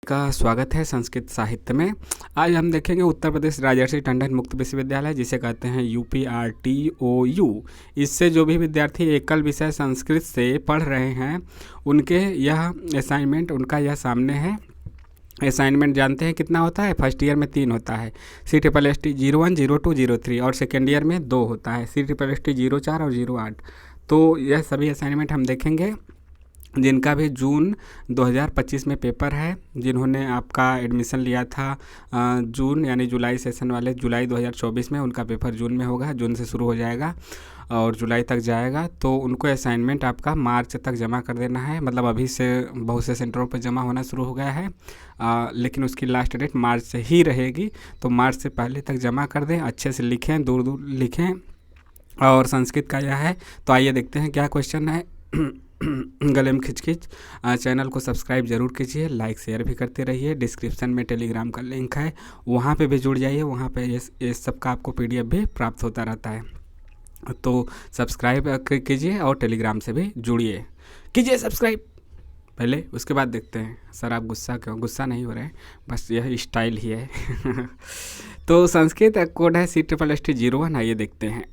का स्वागत है संस्कृत साहित्य में। आज हम देखेंगे उत्तर प्रदेश राजर्षि टंडन मुक्त विश्वविद्यालय, जिसे कहते हैं UPRTOU। इससे जो भी विद्यार्थी एकल विषय संस्कृत से पढ़ रहे हैं उनके यह असाइनमेंट, उनका यह सामने है। असाइनमेंट जानते हैं कितना होता है? फर्स्ट ईयर में 3 होता है, CSST 01, 02, 03, और सेकेंड ईयर में 2 होता है, CSST 04 और 08। तो यह सभी असाइनमेंट हम देखेंगे जिनका भी जून 2025 में पेपर है। जिन्होंने आपका एडमिशन लिया था जून यानी जुलाई सेशन वाले, जुलाई 2024 में, उनका पेपर जून में होगा। जून से शुरू हो जाएगा और जुलाई तक जाएगा। तो उनको असाइनमेंट आपका मार्च तक जमा कर देना है। मतलब अभी से बहुत से सेंटरों पर जमा होना शुरू हो गया है, लेकिन उसकी लास्ट डेट मार्च से ही रहेगी। तो मार्च से पहले तक जमा कर दें, अच्छे से लिखें, दूर दूर लिखें। और संस्कृत का यह है। तो आइए देखते हैं क्या क्वेश्चन है। गले में खिचखिच। चैनल को सब्सक्राइब जरूर कीजिए, लाइक शेयर भी करते रहिए। डिस्क्रिप्शन में टेलीग्राम का लिंक है, वहाँ पे भी जुड़ जाइए। वहाँ पे ये सब का आपको PDF भी प्राप्त होता रहता है। तो सब्सक्राइब कीजिए और टेलीग्राम से भी जुड़िए, कीजिए सब्सक्राइब पहले, उसके बाद देखते हैं। सर आप गुस्सा क्यों? गुस्सा नहीं हो रहे हैं, बस यह स्टाइल ही है। तो संस्कृत कोड है CSST 01। आइए देखते हैं।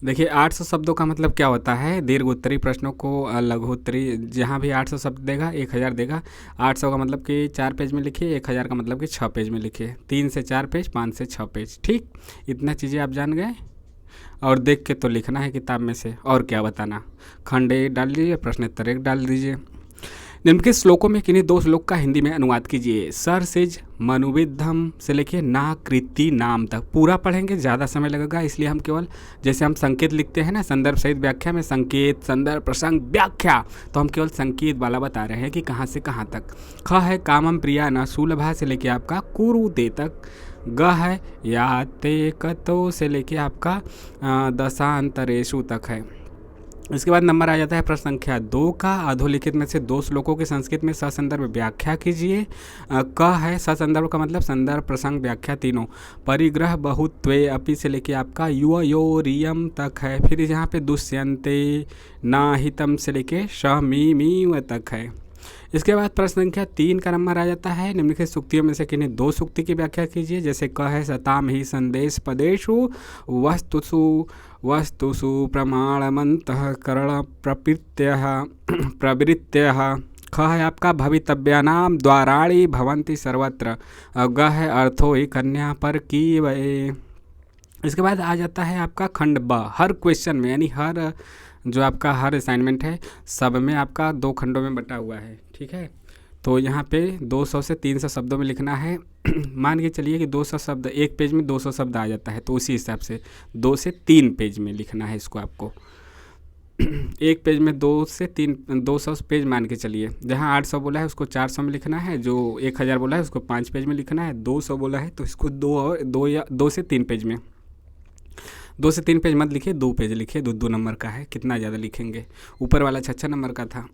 देखिए 800 शब्दों का मतलब क्या होता है? दीर्घ उत्तरी प्रश्नों को लघु उत्तरी, जहाँ भी 800 शब्द देगा 1000 देगा। 800 का मतलब कि 4 पेज में लिखिए, 1000 का मतलब कि 6 पेज में लिखिए। 3 से 4 पेज, 5 से 6 पेज। ठीक, इतना चीज़ें आप जान गए। और देख के तो लिखना है किताब में से, और क्या बताना। खंड 1 डाल दीजिए, प्रश्नोत्तर 1 डाल दीजिए। निम्नलिखित श्लोकों में किन्हीं 2 श्लोक का हिंदी में अनुवाद कीजिए। सर सिज मनुविद्धम से लेके ना कृति नाम तक पूरा पढ़ेंगे, ज़्यादा समय लगेगा, इसलिए हम केवल जैसे हम संकेत लिखते हैं ना, संदर्भ सहित व्याख्या में संकेत, संदर्भ, प्रसंग, व्याख्या, तो हम केवल संकेत वाला बता रहे हैं कि कहाँ से कहाँ तक। ख है कामम प्रिया न सुलभा से लेके आपका कुरुते तक। ग है याते कतो से लेके आपका दशांतरेषु तक है। इसके बाद नंबर आ जाता है प्रश्न संख्या 2 का। अधोलिखित में से 2 श्लोकों की संस्कृत में ससंदर्भ व्याख्या कीजिए। क है ससंदर्भ का मतलब संदर्भ, प्रसंग, व्याख्या तीनों। परिग्रह बहुत्वे अपि से लेके आपका युवयोरियम तक है। फिर यहाँ पे दुष्यंते नाहितम से लेके शमीमीव तक है। इसके बाद प्रश्न संख्या 3 का नंबर आ जाता है। निम्नलिखित सूक्तियों में से किन्हीं 2 सूक्ति की व्याख्या कीजिए। जैसे क है सताम ही संदेश पदेशु वस्तुषु प्रमाणमन्तः करण प्रवृत्त्यः। ख है आपका भवितव्यानाम द्वाराणि भवन्ति सर्वत्र। ग है अर्थो ही कन्या पर कीवये। इसके बाद आ जाता है आपका खंड ब। हर क्वेश्चन में यानी हर जो आपका हर असाइनमेंट है सब में आपका 2 खंडों में बटा हुआ है। ठीक है, तो यहाँ पे 200 से 300 शब्दों में लिखना है। मान के चलिए कि 200 शब्द, एक पेज में 200 शब्द आ जाता है, तो उसी हिसाब से 2 से 3 पेज में लिखना है इसको आपको। एक पेज में 2 से 3, 200 पेज मान के चलिए। जहाँ 800 बोला है उसको 400 में लिखना है, जो 1000 बोला है उसको 5 पेज में लिखना है, 200 बोला है तो इसको 2 से 3 पेज में। 2 से 3 पेज मत लिखिए, 2 पेज लिखिए। 2 नंबर का है, कितना ज़्यादा लिखेंगे। ऊपर वाला 6 नंबर का था।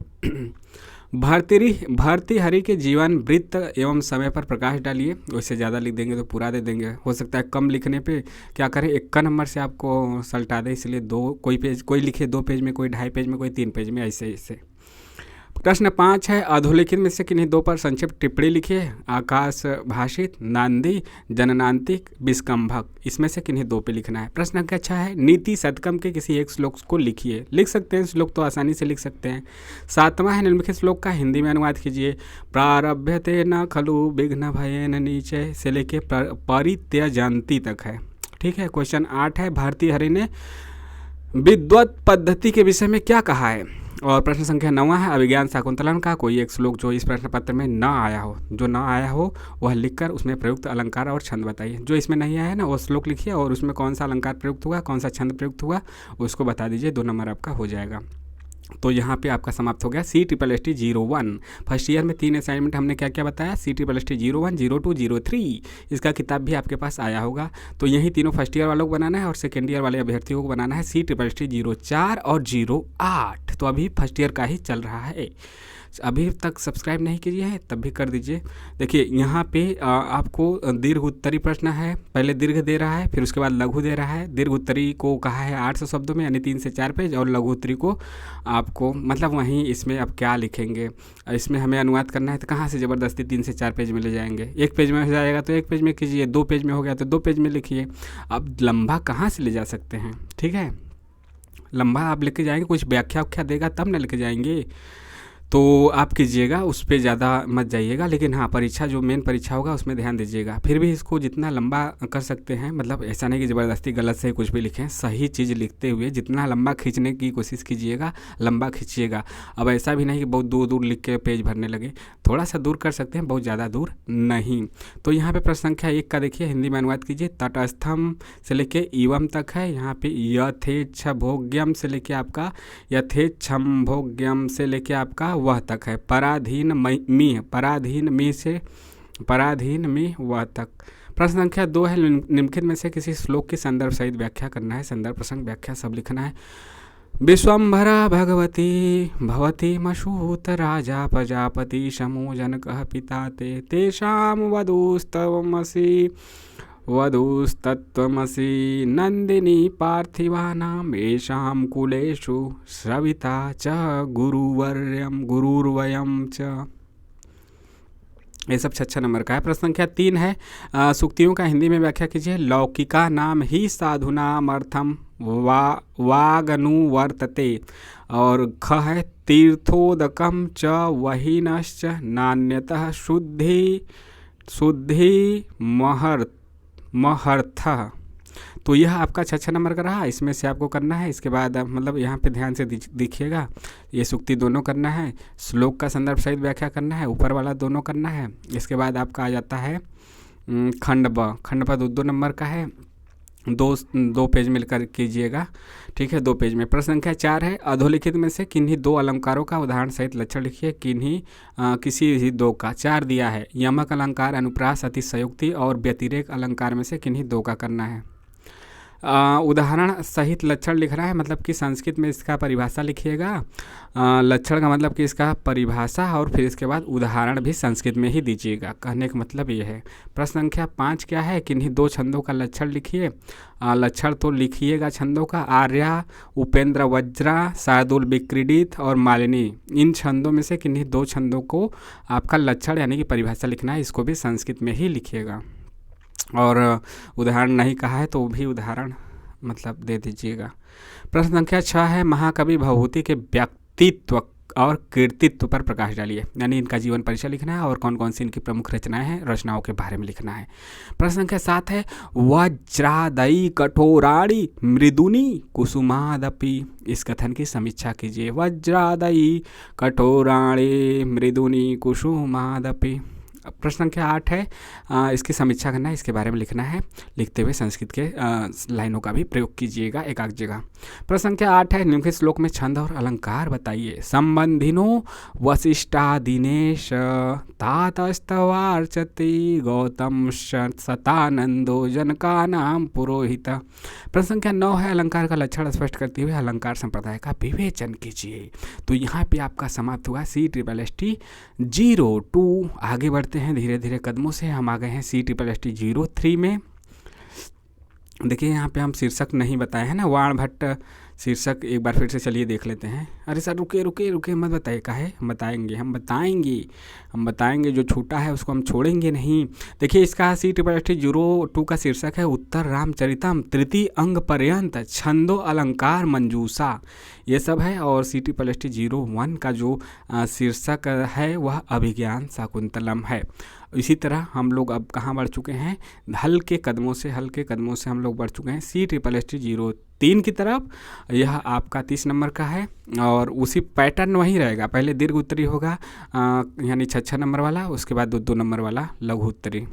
भर्तृहरि के जीवन वृत्त एवं समय पर प्रकाश डालिए। उससे ज़्यादा लिख देंगे तो पूरा दे देंगे। हो सकता है कम लिखने पे क्या करें, 1 नंबर से आपको सल्टा दे, इसलिए 2 कोई लिखे 2 पेज में, कोई 2.5 पेज में, कोई 3 पेज में, ऐसे ऐसे। प्रश्न 5 है अधोलिखित में से किन्हीं 2 पर संक्षिप्त टिप्पणी लिखिए। आकाश भाषित, नांदी, जननांतिक, विस्कंभक। इसमें से किन्हीं 2 पे लिखना है। प्रश्न संख्या 6 है नीति शतकम के किसी एक श्लोक को लिखिए। लिख सकते हैं, श्लोक तो आसानी से लिख सकते हैं। 7वां है निम्नलिखित श्लोक का हिंदी में अनुवाद कीजिए। प्रारभ्यते न खलु विघ्न भयेन नीचे से लेके परित्यजन्ति तक है। ठीक है। क्वेश्चन 8 है भर्तृहरि ने विद्वत पद्धति के विषय में क्या कहा है। और प्रश्न संख्या 9 है अभिज्ञान शाकुंतलम का कोई एक श्लोक जो इस प्रश्न पत्र में न आया हो, वह लिखकर उसमें प्रयुक्त अलंकार और छंद बताइए। जो इसमें नहीं आया है ना, वो श्लोक लिखिए और उसमें कौन सा अलंकार प्रयुक्त हुआ, कौन सा छंद प्रयुक्त हुआ, उसको बता दीजिए। 2 नंबर आपका हो जाएगा। तो यहाँ पे आपका समाप्त हो गया CSST 01। फर्स्ट ईयर में 3 असाइनमेंट हमने क्या क्या बताया। CSST 01, 02, 03। इसका किताब भी आपके पास आया होगा। तो यही तीनों फर्स्ट ईयर वालों को बनाना है और सेकेंड ईयर वाले अभ्यर्थियों को बनाना है CSST 04 और 08। तो अभी फर्स्ट ईयर का ही चल रहा है। अभी तक सब्सक्राइब नहीं कीजिए हैं तब भी कर दीजिए। देखिए यहाँ पे आपको दीर्घ उत्तरी प्रश्न है, पहले दीर्घ दे रहा है, फिर उसके बाद लघु दे रहा है। दीर्घ उत्तरी को कहा है 800 शब्दों में, यानी 3 से 4 पेज, और लघु उत्तरी को आपको मतलब वहीं इसमें अब क्या लिखेंगे, इसमें हमें अनुवाद करना है तो कहाँ से ज़बरदस्ती 3 से 4 पेज में ले जाएंगे। 1 पेज में हो जाएगा तो 1 पेज में कीजिए, 2 पेज में हो गया तो 2 पेज में लिखिए। अब लंबा कहाँ से ले जा सकते हैं, ठीक है, लंबा आप लेके जाएंगे, कुछ व्याख्या व्याख्या देगा तब ना लेके जाएंगे, तो आप कीजिएगा, उस पर ज़्यादा मत जाइएगा। लेकिन हाँ, परीक्षा जो मेन परीक्षा होगा उसमें ध्यान दीजिएगा। फिर भी इसको जितना लंबा कर सकते हैं, मतलब ऐसा नहीं कि ज़बरदस्ती गलत से कुछ भी लिखें, सही चीज़ लिखते हुए जितना लंबा खींचने की कोशिश कीजिएगा, लंबा खींचिएगा। अब ऐसा भी नहीं कि बहुत दूर दूर लिख के पेज भरने लगे, थोड़ा सा दूर कर सकते हैं, बहुत ज़्यादा दूर नहीं। तो यहाँ पे प्रश्न संख्या 1 का देखिए, हिंदी में अनुवाद कीजिए। तटस्थम से लेके एवं तक है, यहाँ पे यथेच्छभोग्यम से लेके आपका यथेच्छम्भोग्यम से लेके आपका वह तक है। पराधीन मी, पराधीन मी से पराधीन मी वह तक। प्रश्न संख्या 2 है, निम्नलिखित में से किसी श्लोक की संदर्भ सहित व्याख्या करना है। संदर्भ प्रसंग व्याख्या सब लिखना है। विश्वम्भरा भगवती भवती मशूत राजा प्रजापति शमो जनकः पिता ते तेषां वधूस्तवमसि वधूस्तत्त्वमसि नंदिनी पार्थिवानां येषां कुलेषु सविता च गुरुवर्यं गुरुर्वयं च। ये सब 6 नंबर का है। प्रश्न संख्या 3 है, सूक्तियों का हिंदी में व्याख्या कीजिए। लौकिका नाम ही साधुनामर्थम वागनुवर्तते, और ख है तीर्थोदकम च वहीनश्च नान्यतः शुद्धि महर्थ। तो यह आपका 6 नंबर का रहा, इसमें से आपको करना है। इसके बाद मतलब यहाँ पे ध्यान से देखिएगा, ये सूक्ति दोनों करना है, श्लोक का संदर्भ सहित व्याख्या करना है, ऊपर वाला दोनों करना है। इसके बाद आपका आ जाता है खंड ब 2 नंबर का है, 2 पेज मिलकर कीजिएगा, ठीक है, 2 पेज में। प्रश्न संख्या 4 है, अधोलिखित में से किन्हीं 2 अलंकारों का उदाहरण सहित लक्षण लिखिए। किन्हीं किसी भी 2 का 4 दिया है। यमक अलंकार, अनुप्रास, अतिशयोक्ति और व्यतिरेक अलंकार में से किन्हीं 2 का करना है। उदाहरण सहित लक्षण लिख रहा है, मतलब कि संस्कृत में इसका परिभाषा लिखिएगा। लक्षण का मतलब कि इसका परिभाषा, और फिर इसके बाद उदाहरण भी संस्कृत में ही दीजिएगा। कहने का मतलब ये है। प्रश्न संख्या 5 क्या है, किन्हीं 2 छंदों का लक्षण लिखिए। लक्षण तो लिखिएगा छंदों का, आर्या, उपेंद्र वज्रा, शार्दुल विक्रीडित और मालिनी। इन छंदों में से किन्हीं 2 छंदों को आपका लक्षण यानी कि परिभाषा लिखना है, इसको भी संस्कृत में ही लिखिएगा। और उदाहरण नहीं कहा है तो भी उदाहरण मतलब दे दीजिएगा। प्रश्न संख्या 6 है, महाकवि भवभूति के व्यक्तित्व और कृतित्व पर प्रकाश डालिए, यानी इनका जीवन परिचय लिखना है और कौन कौन सी इनकी प्रमुख रचनाएं हैं, रचनाओं के बारे में लिखना है। प्रश्न संख्या 7 है, वज्रादयी कठोराणि मृदुनी कुसुमादपि। इस कथन की समीक्षा कीजिए। वज्रादयी कठोराणि मृदुनी कुसुमादपि। प्रश्न संख्या 8 है, इसकी समीक्षा करना है, इसके बारे में लिखना है। लिखते हुए संस्कृत के लाइनों का भी प्रयोग कीजिएगा एक जगह। प्रश्न संख्या 8 है, निम्नलिखित श्लोक में छंद और अलंकार बताइए। संबंधिनो वसिष्ठादिनेश तातस्तवार्चति गौतम सतानंदो जनकानां पुरोहित। प्रश्न संख्या 9 है, अलंकार का लक्षण स्पष्ट करते हुए अलंकार संप्रदाय का विवेचन कीजिए। तो यहाँ पे आपका समाप्त हुआ CSST 02। आगे बढ़ते हैं धीरे धीरे कदमों से, हम आ गए हैं CSST 03 में। देखिए यहाँ पे हम शीर्षक नहीं बताए हैं ना, वाण भट्ट शीर्षक एक बार फिर से चलिए देख लेते हैं। अरे सर रुके रुके रुके मत बताइए, काहे, हम बताएंगे जो छूटा है उसको हम छोड़ेंगे नहीं। देखिए इसका CSST 02 का शीर्षक है उत्तर रामचरितम तृतीय अंग पर्यंत छंदो अलंकार मंजूषा, ये सब है। और CSST 01 का जो शीर्षक है वह अभिज्ञान शाकुंतलम है। इसी तरह हम लोग अब कहाँ बढ़ चुके हैं, हल्के कदमों से हम लोग बढ़ चुके हैं CSST 03 की तरफ। यह आपका 30 नंबर का है और उसी पैटर्न वही रहेगा। पहले दीर्घ उत्तरी होगा यानी 6 नंबर वाला, उसके बाद 2 नंबर वाला लघु उत्तरी।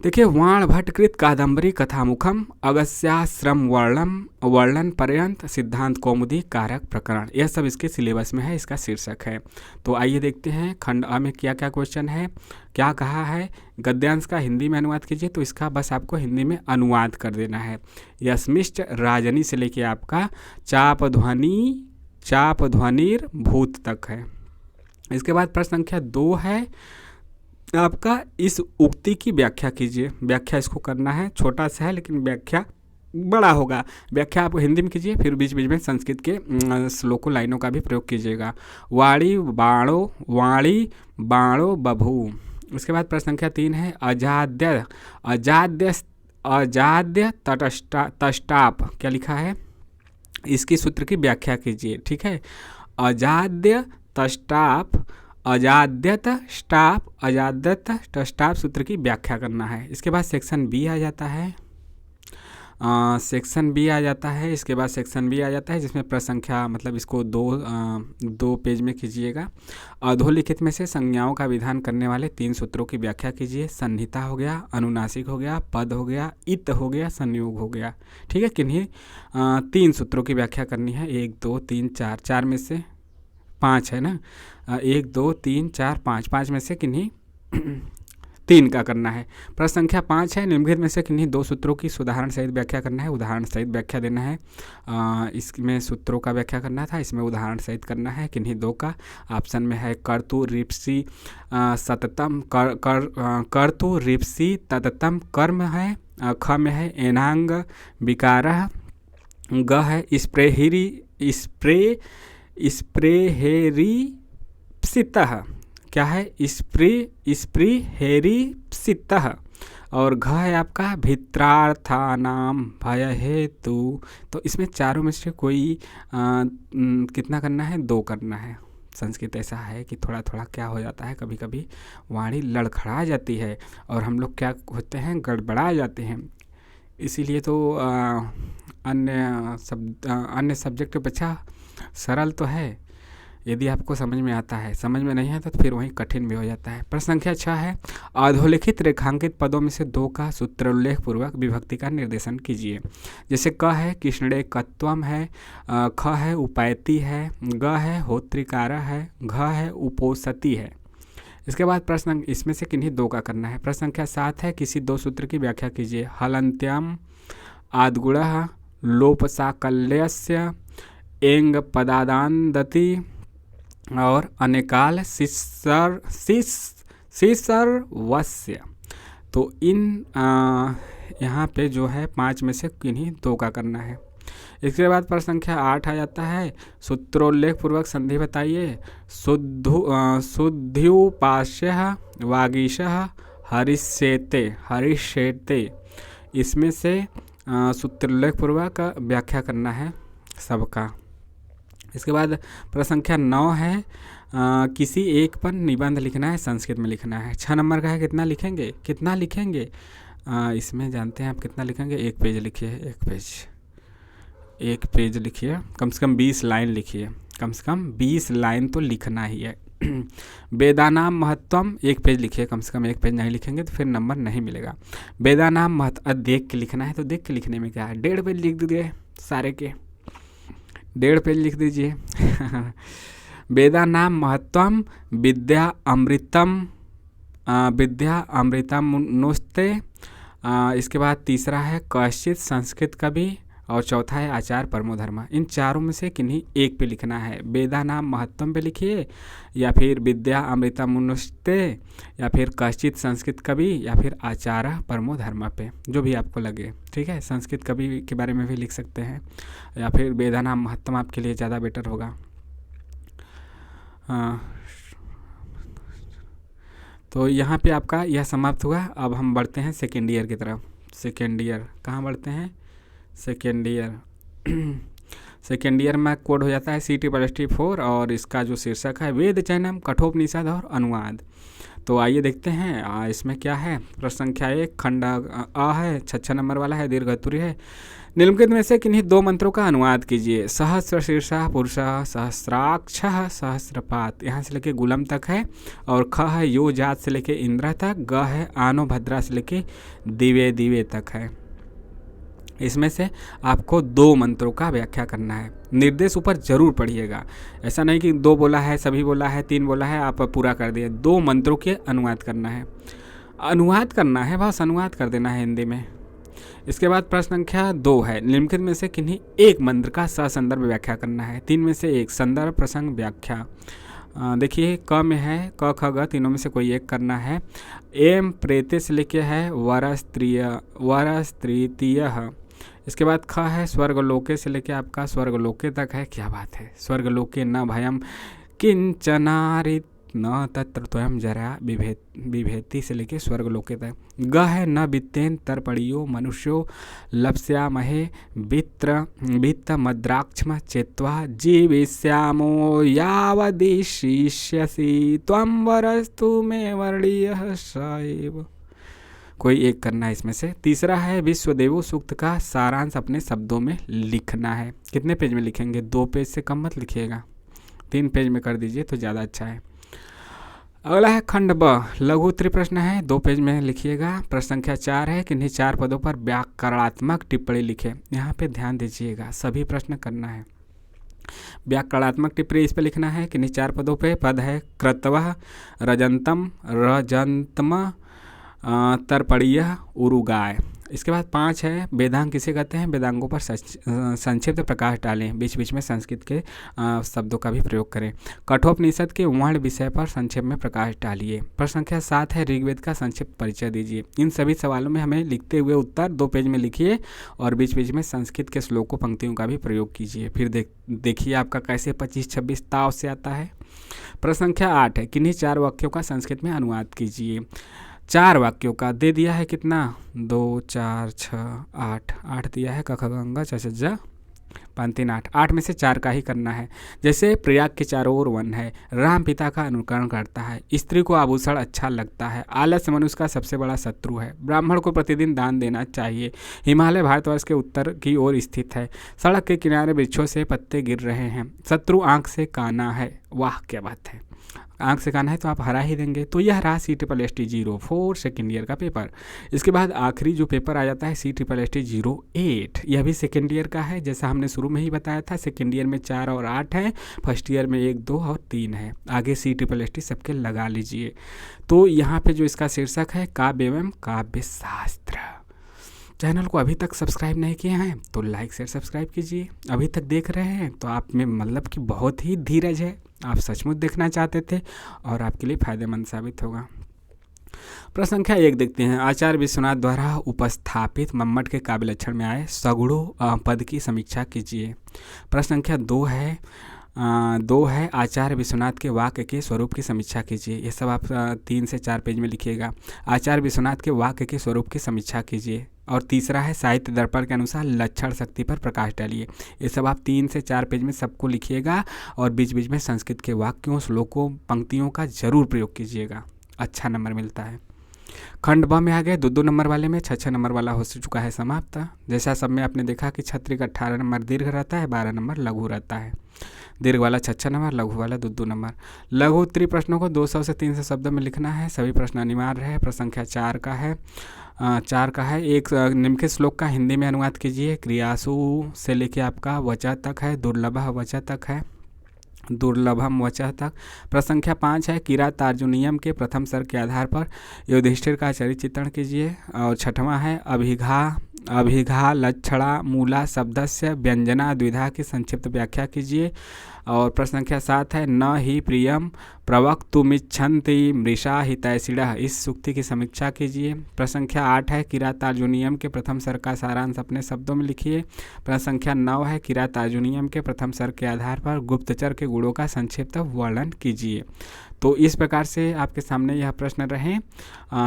देखिए वाण भट्टकृत कादम्बरी कथामुखम अगस्याश्रम वर्णन पर्यंत सिद्धांत कौमुदी कारक प्रकरण, यह सब इसके सिलेबस में है, इसका शीर्षक है। तो आइए देखते हैं खंड अ में क्या क्या क्वेश्चन है, क्या कहा है। गद्यांश का हिंदी में अनुवाद कीजिए, तो इसका बस आपको हिंदी में अनुवाद कर देना है। यस्मिश्च राजनी से लेके आपका चाप ध्वनिर भूत तक है। इसके बाद प्रश्न संख्या 2 है आपका, इस उक्ति की व्याख्या कीजिए। व्याख्या इसको करना है, छोटा सा है लेकिन व्याख्या बड़ा होगा। व्याख्या आप हिंदी में कीजिए, फिर बीच बीच में संस्कृत के श्लोकों लाइनों का भी प्रयोग कीजिएगा। वाणी बाणो बभू। उसके बाद प्रश्न संख्या 3 है, अजाद्य तष्टाप। क्या लिखा है, इसकी सूत्र की व्याख्या कीजिए। ठीक है, अजाद्य तष्टाप, अजाद्यत स्टाप सूत्र की व्याख्या करना है। इसके बाद सेक्शन बी आ जाता है। इसके बाद सेक्शन बी आ जाता है जिसमें प्रश्न संख्या, मतलब इसको दो पेज में कीजिएगा। अधोलिखित में से संज्ञाओं का विधान करने वाले 3 सूत्रों की व्याख्या कीजिए। संहिता हो गया, अनुनासिक हो गया, पद हो गया, इत हो गया, संयोग हो गया। ठीक है, किन्हीं 3 सूत्रों की व्याख्या करनी है। 1 2 3 4, 4 में से 5 है ना। 1 2 3 4 5, 5 में से किन्हीं 3 का करना है। प्रश्न संख्या 5 है, निम्नलिखित में से किन्हीं 2 सूत्रों की उदाहरण सहित व्याख्या करना है। उदाहरण सहित व्याख्या देना है। इसमें सूत्रों का व्याख्या करना था, इसमें उदाहरण सहित करना है। किन्हीं 2 का ऑप्शन में है कर्तु रिप्सी सततम कर्तु रिप्सी तततम कर्म है। ख में है एनांग विकारः। ग है स्प्रेहेरीप्सितः। क्या है, स्प्रेहेरीप्सितः। और घ है आपका भित्रार्थानाम भय हेतु। तो इसमें चारों में से कोई कितना करना है, 2 करना है। संस्कृत ऐसा है कि थोड़ा थोड़ा क्या हो जाता है, कभी कभी वाणी लड़खड़ा जाती है और हम लोग क्या होते हैं, गड़बड़ा जाते हैं। इसीलिए तो अन्य सब्जेक्ट बच्चा सरल तो है यदि आपको समझ में आता है, समझ में नहीं है तो फिर वहीं कठिन भी हो जाता है। प्रश्न संख्या 6 है, अधोलिखित रेखांकित पदों में से 2 का सूत्रोल्लेख पूर्वक विभक्ति का निर्देशन कीजिए। जैसे क है कृष्णे कत्वम है, ख है उपैति है, ग है होत्रिकारा है, घ है उपोसति है। इसके बाद प्रश्न इसमें से किन्हीं 2 का करना है। प्रश्न संख्या 7 है, किसी 2 सूत्र की व्याख्या कीजिए। हलन्त्यम आद्गुणः लोपसाकल्यस्य एंग पदादान्दति और अनेकाल शिसर्वस्य। तो इन यहाँ पे जो है 5 में से किन्हीं 2 का करना है। इसके बाद प्रश्न संख्या 8 आ जाता है, सूत्रोल्लेख पूर्वक संधि बताइए। शुद्ध्युपास्यः वागीशः हरिष्येते। इसमें से सूत्रोल्लेख पूर्वक व्याख्या करना है सबका। इसके बाद प्रश्न संख्या 9 है, किसी एक पर निबंध लिखना है, संस्कृत में लिखना है। 6 नंबर का है, कितना लिखेंगे? इसमें जानते हैं आप कितना लिखेंगे। 1 पेज लिखिए, 1 पेज लिखिए, कम से कम 20 लाइन लिखिए। कम से कम 20 लाइन तो लिखना ही है। वेदानाम महत्वम 1 पेज लिखिए, कम से कम 1 पेज नहीं लिखेंगे तो फिर नंबर नहीं मिलेगा। वेदानाम महत्व देख के लिखना है, तो देख के लिखने में क्या है, 1.5 पेज लिख दीजिए, सारे के 1.5 पेज लिख दीजिए। वेदानाम महत्वम विद्या अमृतम नुस्ते। इसके बाद तीसरा है कश्चित संस्कृत कवि और चौथा है आचार परमो धर्म। इन चारों में से किन्हीं 1 पे लिखना है। वेदानाम महत्वम पे लिखिए, या फिर विद्या अमृतम नुस्ते, या फिर कश्चित संस्कृत कवि, या फिर आचार परमो धर्म पे, जो भी आपको लगे। ठीक है, संस्कृत कवि के बारे में भी लिख सकते हैं, या फिर वेदानाम महत्वम आपके लिए ज़्यादा बेटर होगा। तो यहाँ पे आपका यह समाप्त हुआ। अब हम बढ़ते हैं सेकेंड ईयर की तरफ। सेकेंड ईयर कहाँ बढ़ते हैं? सेकेंड ईयर में कोड हो जाता है CT+T4 और इसका जो शीर्षक है वेद चयनम कठोपनिषद और अनुवाद। तो आइए देखते हैं इसमें क्या है। प्रश्न संख्या 1 खंड अ है, 6 नंबर वाला है, दीर्घतुरी है। निम्नलिखित में से किन्हीं 2 मंत्रों का अनुवाद कीजिए। सहस्र शीर्षः पुरुषः, सहस्राक्षः सहस्रपात, यहाँ से लेके गुलम तक है। और ख है यो जात से लेके इंद्र तक। ग है आनो भद्रा से लेके दिवे दिवे तक है। इसमें से आपको 2 मंत्रों का व्याख्या करना है। निर्देश ऊपर जरूर पढ़िएगा, ऐसा नहीं कि 2 बोला है, सभी बोला है, 3 बोला है, आप पूरा कर दिए। 2 मंत्रों के अनुवाद करना है, बस अनुवाद कर देना है हिंदी में। इसके बाद प्रश्न संख्या 2 है, निम्नलिखित में से किन्हीं 1 मंत्र का ससंदर्भ व्याख्या करना है। 3 में से 1 संदर्भ प्रसंग व्याख्या। देखिए क में है क ख ग, तीनों में से कोई एक करना है। एम प्रेते से लेके है वरस्त्रीतीय। इसके बाद ख है स्वर्गलोके से लेके आपका स्वर्गलोके तक है। क्या बात है, स्वर्गलोके न भयम किंचनारित न तत्र त्वयं जरा बिभेति से लेके स्वर्गलोके तक। ग है न वित्तेन तर्पणियो मनुष्यो लप्स्यामहे वित्त मद्राक्षम चेत्वा जीविष्यामो यावदिशिष्यसि त्वं वरस्तु मे वर्णीयः स एव। कोई एक करना है इसमें से। तीसरा है विश्वदेवो सूक्त का सारांश अपने शब्दों में लिखना है। कितने पेज में लिखेंगे? 2 पेज से कम मत लिखिएगा, 3 पेज में कर दीजिए तो ज़्यादा अच्छा है। अगला है खंड ब, लघु उत्तरी प्रश्न है, 2 पेज में लिखिएगा। प्रश्न संख्या 4 है किन्हीं 4 पदों पर व्याकरणात्मक टिप्पणी लिखे। यहाँ पे ध्यान दीजिएगा, सभी प्रश्न करना है। व्याकरणात्मक टिप्पणी इस पे लिखना है किन्हीं 4 पदों पे। पद है क्रतवः, रजंतम, रजंतम, तर्पणीय, उरुगाय। इसके बाद 5 है वेदांग किसे कहते हैं? वेदांगों पर संक्षिप्त प्रकाश डालें, बीच बीच में संस्कृत के शब्दों का भी प्रयोग करें। कठोपनिषद के वर्ण विषय पर संक्षेप में प्रकाश डालिए। प्रश्न संख्या 7 है ऋग्वेद का संक्षिप्त परिचय दीजिए। इन सभी सवालों में हमें लिखते हुए उत्तर 2 पेज में लिखिए और बीच बीच में संस्कृत के श्लोकों पंक्तियों का भी प्रयोग कीजिए। फिर देखिए आपका कैसे 25-26 ताव से आता है। प्रश्न संख्या 8 है किन्हीं 4 वाक्यों का संस्कृत में अनुवाद कीजिए। 4 वाक्यों का दे दिया है कितना? 2, 4, 6, 8 दिया है। क ख ग घ च छ ज 5 3 8 8 में से 4 का ही करना है। जैसे प्रयाग के चारों ओर वन है, राम पिता का अनुकरण करता है, स्त्री को आभूषण अच्छा लगता है, आलस्य मनुष्य का सबसे बड़ा शत्रु है, ब्राह्मण को प्रतिदिन दान देना चाहिए, हिमालय भारतवर्ष के उत्तर की ओर स्थित है, सड़क के किनारे वृक्षों से पत्ते गिर रहे हैं, शत्रु आंख से काना है। वाह क्या बात है, आंख से काना है तो आप हरा ही देंगे। तो यह रहा CSST-04 सेकेंड ईयर का पेपर। इसके बाद आखिरी जो पेपर आ जाता है CSST-08, यह भी सेकेंड ईयर का है। जैसा हमने शुरू में ही बताया था, सेकेंड ईयर में 4 और 8 है, फर्स्ट ईयर में 1, 2 और 3 है। आगे CSST सबके लगा लीजिए। तो यहाँ पे जो इसका शीर्षक है काव्य एवं काव्य शास्त्र। चैनल को अभी तक सब्सक्राइब नहीं किए हैं तो लाइक शेयर सब्सक्राइब कीजिए। अभी तक देख रहे हैं तो आप में मतलब कि बहुत ही धीरज है, आप सचमुच देखना चाहते थे और आपके लिए फायदेमंद साबित होगा। प्रश्न संख्या 1 देखते हैं। आचार्य विश्वनाथ द्वारा उपस्थापित मम्मट के काव्य लक्षण में आए सगुणों पद की समीक्षा कीजिए। प्रश्न संख्या 2 है आचार्य विश्वनाथ के वाक्य के स्वरूप की समीक्षा कीजिए। ये सब आप 3 से 4 पेज में लिखिएगा। आचार्य विश्वनाथ के वाक्य के स्वरूप की समीक्षा कीजिए। और तीसरा है साहित्य दर्पण के अनुसार लक्षण शक्ति पर प्रकाश डालिए। ये सब आप 3 से 4 पेज में सबको लिखिएगा और बीच बीच में संस्कृत के वाक्यों, श्लोकों, पंक्तियों का जरूर प्रयोग कीजिएगा, अच्छा नंबर मिलता है। खंड ब में आ गए 2-2 नंबर वाले में 6-6 नंबर वाला हो चुका है समाप्त। जैसा सब में आपने देखा कि छत्री का 18 नंबर दीर्घ रहता है, 12 नंबर लघु रहता है। दीर्घ वाला 6-6 नंबर, लघु वाला 2-2 नंबर। लघु उत्तरी प्रश्नों को 200 से 300 शब्दों में लिखना है। सभी प्रश्न अनिवार्य है। प्रश्न संख्या 4 का है एक निम्नलिखित श्लोक का हिंदी में अनुवाद कीजिए। क्रियासु से लेके आपका वचा तक है, दुर्लभ वचा तक है, दुर्लभम वचः तक। प्रश्न संख्या 5 है किरातार्जुनीयम के प्रथम सर्ग के आधार पर युधिष्ठिर का चरित्र चित्रण कीजिए। और 6वां है अभिघा लक्षणा मूला शब्दस्य व्यंजना द्विधा की संक्षिप्त व्याख्या कीजिए। और प्रश्न संख्या 7 है न ही प्रियम प्रवक्तुमिच्छन्ति मृषा हितैषिणः, इस सूक्ति की समीक्षा कीजिए। प्रश्न संख्या 8 है किरातार्जुनीयम के प्रथम सर्ग का सारांश अपने शब्दों में लिखिए। प्रश्न संख्या 9 है किरातार्जुनीयम के प्रथम सर्ग के आधार पर गुप्तचर के गुणों का संक्षिप्त वर्णन कीजिए। तो इस प्रकार से आपके सामने यह प्रश्न रहे।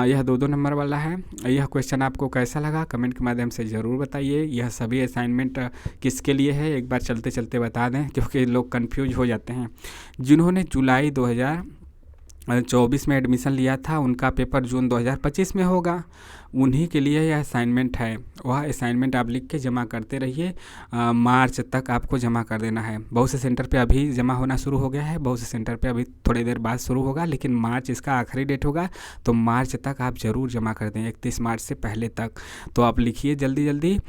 यह 2-2 नंबर वाला है। यह क्वेश्चन आपको कैसा लगा कमेंट के माध्यम से ज़रूर बताइए। यह सभी असाइनमेंट किसके लिए है एक बार चलते चलते बता दें, क्योंकि लोग कंफ्यूज हो जाते हैं। जिन्होंने जुलाई 2024 में एडमिशन लिया था उनका पेपर जून 2025 में होगा, उन्हीं के लिए यह असाइनमेंट है। वह असाइनमेंट आप लिख के जमा करते रहिए, मार्च तक आपको जमा कर देना है। बहुत से सेंटर पे अभी जमा होना शुरू हो गया है, बहुत से सेंटर पे अभी थोड़ी देर बाद शुरू होगा, लेकिन मार्च इसका आखिरी डेट होगा। तो मार्च तक आप ज़रूर जमा कर दें, 31 मार्च से पहले तक। तो आप लिखिए जल्दी जल्दी।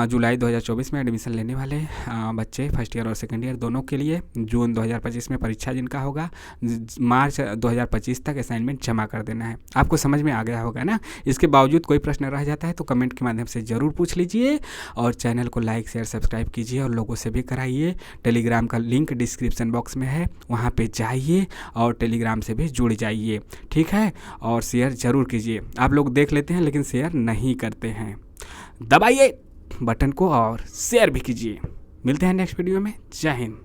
जुलाई 2024 में एडमिशन लेने वाले बच्चे फर्स्ट ईयर और सेकेंड ईयर दोनों के लिए जून 2025 में परीक्षा जिनका होगा, मार्च 2025 तक असाइनमेंट जमा कर देना है। आपको समझ में आ गया होगा ना। इसके बावजूद कोई प्रश्न रह जाता है तो कमेंट के माध्यम से ज़रूर पूछ लीजिए और चैनल को लाइक शेयर सब्सक्राइब कीजिए और लोगों से भी कराइए। टेलीग्राम का लिंक डिस्क्रिप्शन बॉक्स में है, वहाँ पे जाइए और टेलीग्राम से भी जुड़ जाइए, ठीक है। और शेयर ज़रूर कीजिए। आप लोग देख लेते हैं लेकिन शेयर नहीं करते हैं। दबाइए बटन को और शेयर भी कीजिए। मिलते हैं नेक्स्ट वीडियो में। जय हिंद।